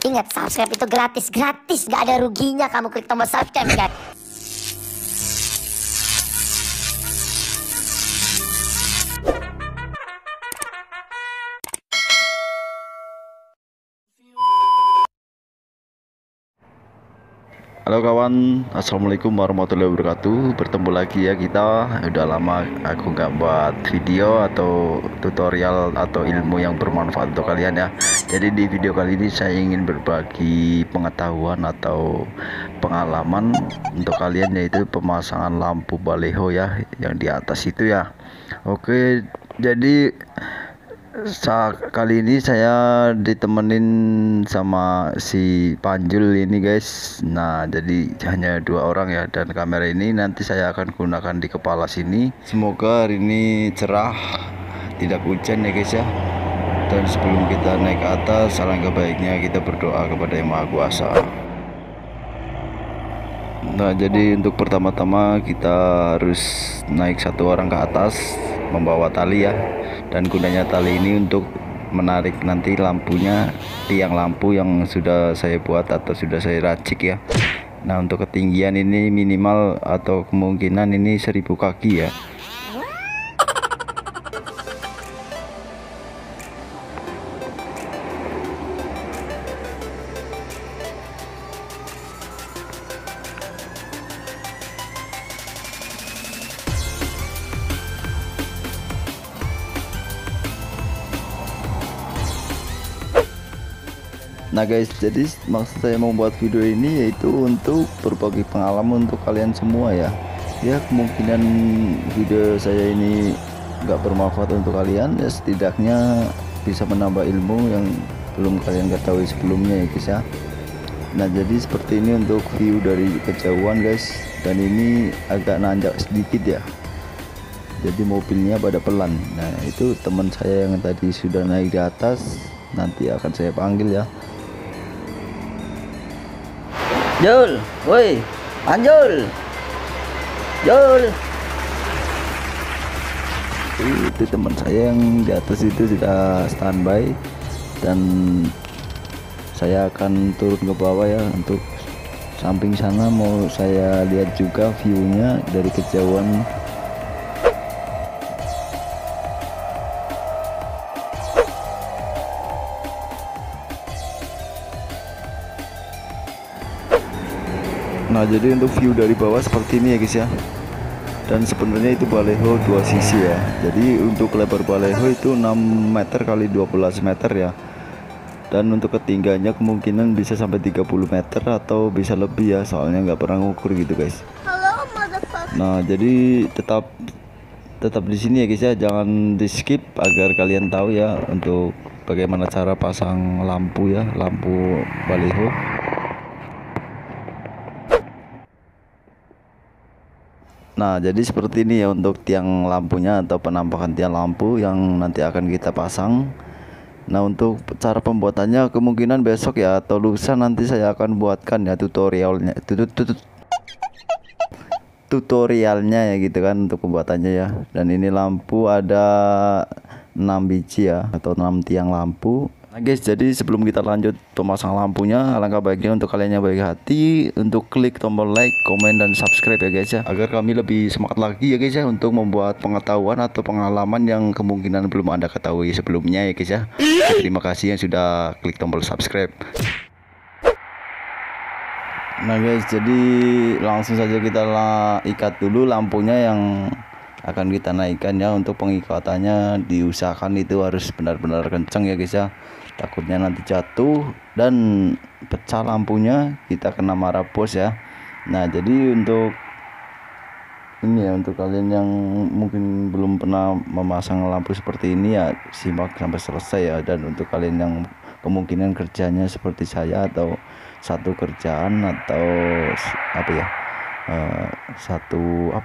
Ingat, subscribe itu gratis, gak ada ruginya kamu klik tombol subscribe, guys. Halo kawan, assalamualaikum warahmatullahi wabarakatuh. Bertemu lagi ya kita. Udah lama aku nggak buat video atau tutorial atau ilmu yang bermanfaat untuk kalian ya. Jadi di video kali ini saya ingin berbagi pengetahuan atau pengalaman untuk kalian, yaitu pemasangan lampu baleho ya, yang di atas itu ya. Oke, jadi kali ini saya ditemenin sama si Panjul ini guys. Nah, jadi hanya 2 orang ya, dan kamera ini nanti saya akan gunakan di kepala sini. Semoga hari ini cerah, tidak hujan ya guys ya. Dan sebelum kita naik ke atas, alangkah baiknya kita berdoa kepada Yang Maha Kuasa. Nah, jadi untuk pertama-tama kita harus naik 1 orang ke atas membawa tali ya. Dan gunanya tali ini untuk menarik nanti lampunya, tiang lampu yang sudah saya buat atau sudah saya racik ya. Nah, untuk ketinggian ini minimal atau kemungkinan ini 1000 kaki ya. Nah guys, jadi maksud saya membuat video ini yaitu untuk berbagi pengalaman untuk kalian semua ya. Ya, kemungkinan video saya ini nggak bermanfaat untuk kalian ya, setidaknya bisa menambah ilmu yang belum kalian ketahui sebelumnya ya guys ya. Nah, jadi seperti ini untuk view dari kejauhan guys, dan ini agak nanjak sedikit ya. Jadi mobilnya pada pelan. Nah, itu teman saya yang tadi sudah naik di atas, nanti akan saya panggil ya. Jul, woi, Anjul, Jul. Itu teman saya yang di atas itu sudah standby, dan saya akan turun ke bawah ya. Untuk samping sana mau saya lihat juga viewnya dari kejauhan. Nah, jadi untuk view dari bawah seperti ini ya guys ya. Dan sebenarnya itu baleho 2 sisi ya. Jadi untuk lebar baleho itu 6 meter kali 12 meter ya. Dan untuk ketinggiannya kemungkinan bisa sampai 30 meter atau bisa lebih ya, soalnya nggak pernah ngukur gitu guys. Nah, jadi tetap di sini ya guys ya, jangan di skip agar kalian tahu ya untuk bagaimana cara pasang lampu ya, lampu baleho. Nah, jadi seperti ini ya untuk tiang lampunya atau penampakan tiang lampu yang nanti akan kita pasang. Nah, untuk cara pembuatannya kemungkinan besok ya atau lusa nanti saya akan buatkan ya tutorialnya ya gitu kan, untuk pembuatannya ya. Dan ini lampu ada 6 biji ya, atau 6 tiang lampu. Nah guys, jadi sebelum kita lanjut memasang lampunya, alangkah baiknya untuk kalian yang baik hati untuk klik tombol like, komen, dan subscribe ya guys ya, agar kami lebih semangat lagi ya guys ya untuk membuat pengetahuan atau pengalaman yang kemungkinan belum Anda ketahui sebelumnya ya guys ya. Terima kasih yang sudah klik tombol subscribe. Nah guys, jadi langsung saja kita ikat dulu lampunya yang akan kita naikkan ya. Untuk pengikatannya diusahakan itu harus benar-benar kencang ya guys ya, takutnya nanti jatuh dan pecah lampunya, kita kena marah bos ya. Nah, jadi untuk ini ya, untuk kalian yang mungkin belum pernah memasang lampu seperti ini ya, simak sampai selesai ya. Dan untuk kalian yang kemungkinan kerjanya seperti saya atau satu kerjaan atau apa ya, satu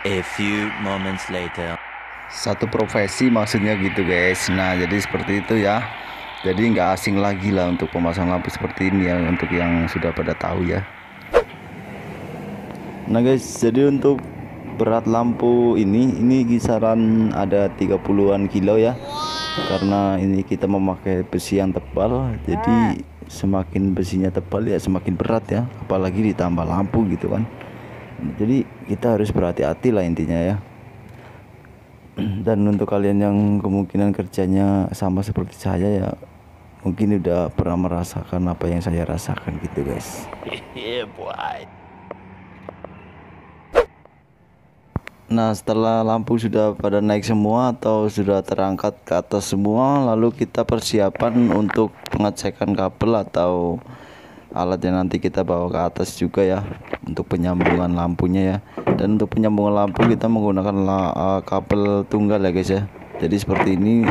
A few moments later. satu profesi maksudnya gitu guys. Nah, jadi seperti itu ya. Jadi nggak asing lagi lah untuk pemasang lampu seperti ini ya, untuk yang sudah pada tahu ya. Nah guys, jadi untuk berat lampu ini kisaran ada 30-an kilo ya. karena ini kita memakai besi yang tebal, jadi semakin besinya tebal ya semakin berat ya, apalagi ditambah lampu gitu kan. Jadi kita harus berhati-hati lah intinya ya. Dan untuk kalian yang kemungkinan kerjanya sama seperti saya ya, mungkin udah pernah merasakan apa yang saya rasakan gitu guys. Nah, setelah lampu sudah pada naik semua atau sudah terangkat ke atas semua, lalu kita persiapan untuk pengecekan kabel atau alat yang nanti kita bawa ke atas juga ya, untuk penyambungan lampunya ya. Dan untuk penyambungan lampu kita menggunakan kabel tunggal ya guys ya, jadi seperti ini.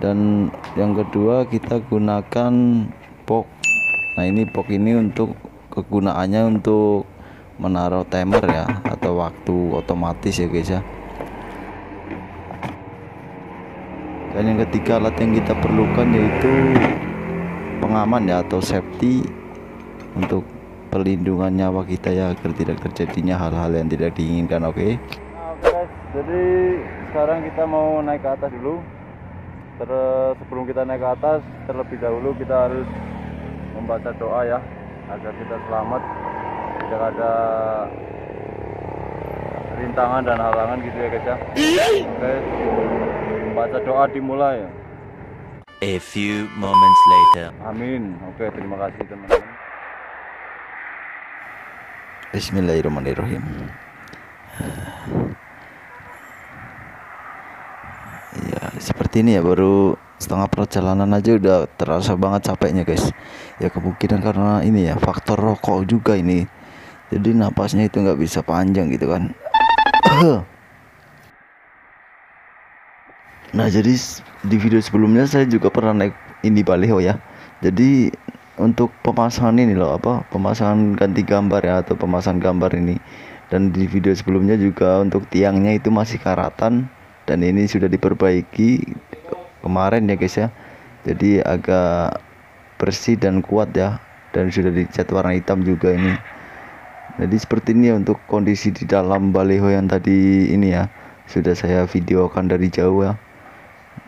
Dan yang kedua kita gunakan box. Nah, ini box ini untuk kegunaannya untuk menaruh timer ya, atau waktu otomatis ya guys ya. Dan yang ketiga alat yang kita perlukan yaitu pengaman ya, atau safety untuk perlindungan nyawa kita ya, agar tidak terjadinya hal-hal yang tidak diinginkan. Oke. Nah guys, jadi sekarang kita mau naik ke atas dulu. Sebelum kita naik ke atas, terlebih dahulu kita harus membaca doa ya, agar kita selamat, tidak ada rintangan dan halangan gitu ya guys ya. Oke, membaca doa dimulai. A few moments later. Amin. Oke, terima kasih teman-teman. Bismillahirrahmanirrahim. Ya seperti ini ya, baru setengah perjalanan aja udah terasa banget capeknya guys ya. Kemungkinan karena ini ya, faktor rokok juga ini, jadi napasnya itu nggak bisa panjang gitu kan. Nah, jadi di video sebelumnya saya juga pernah naik ini baliho ya. Jadi untuk pemasangan ini loh, pemasangan ganti gambar ya, atau pemasangan gambar ini. Dan di video sebelumnya juga untuk tiangnya itu masih karatan, dan ini sudah diperbaiki kemarin ya guys ya. Jadi agak bersih dan kuat ya, dan sudah dicat warna hitam juga ini. Jadi seperti ini ya untuk kondisi di dalam baliho yang tadi ini ya, sudah saya videokan dari jauh ya.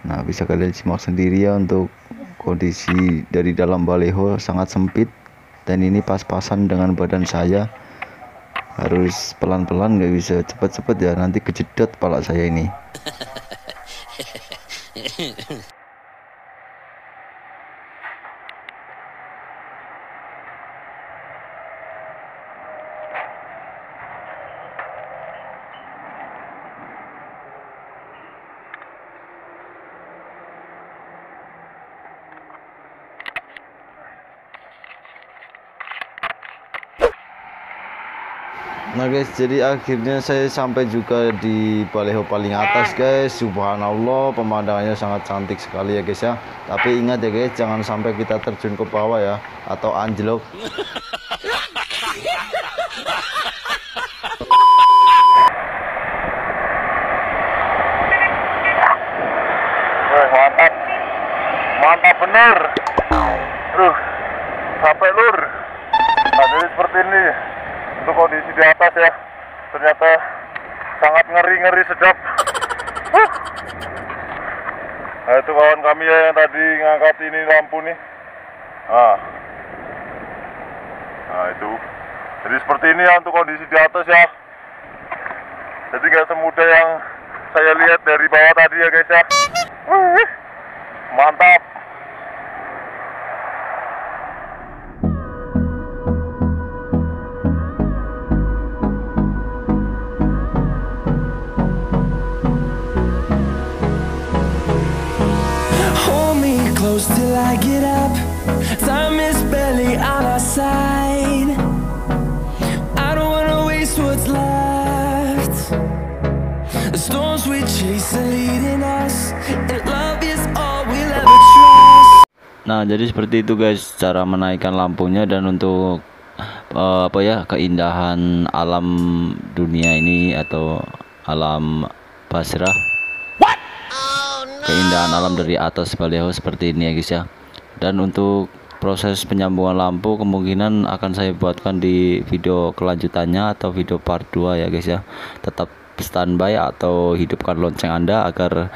Nah, bisa kalian simak sendiri ya, untuk kondisi dari dalam baliho sangat sempit, dan ini pas-pasan dengan badan saya. Harus pelan-pelan, nggak bisa cepat-cepat ya, nanti kejedot kepala saya ini. Nah guys, jadi akhirnya saya sampai juga di baliho paling atas guys. Subhanallah, pemandangannya sangat cantik sekali ya guys ya. Tapi ingat ya guys, jangan sampai kita terjun ke bawah ya, atau anjlok. Mantap, mantap bener. Sampai lur. Nah, jadi seperti ini untuk kondisi di atas ya, ternyata sangat ngeri sedap. Nah, itu kawan kami ya yang tadi ngangkat ini lampu nih. Nah itu, jadi seperti ini ya untuk kondisi di atas ya. Jadi nggak semudah yang saya lihat dari bawah tadi ya guys ya. Mantap. Close till I get up. Time is barely on our side. I don't wanna waste what's left. The storms we chase are leading us, and love is all we'll ever trust. Nah, jadi seperti itu guys cara menaikkan lampunya. Dan untuk keindahan alam dunia ini, atau alam Basrah, keindahan alam dari atas baliho seperti ini ya guys ya. Dan untuk proses penyambungan lampu kemungkinan akan saya buatkan di video kelanjutannya atau video part 2 ya guys ya. Tetap standby atau hidupkan lonceng Anda agar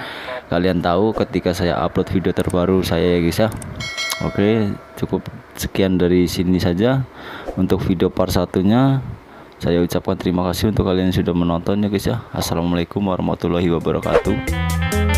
kalian tahu ketika saya upload video terbaru saya ya guys ya. Oke, cukup sekian dari sini saja untuk video part 1-nya. Saya ucapkan terima kasih untuk kalian yang sudah menonton ya guys ya. Assalamualaikum warahmatullahi wabarakatuh.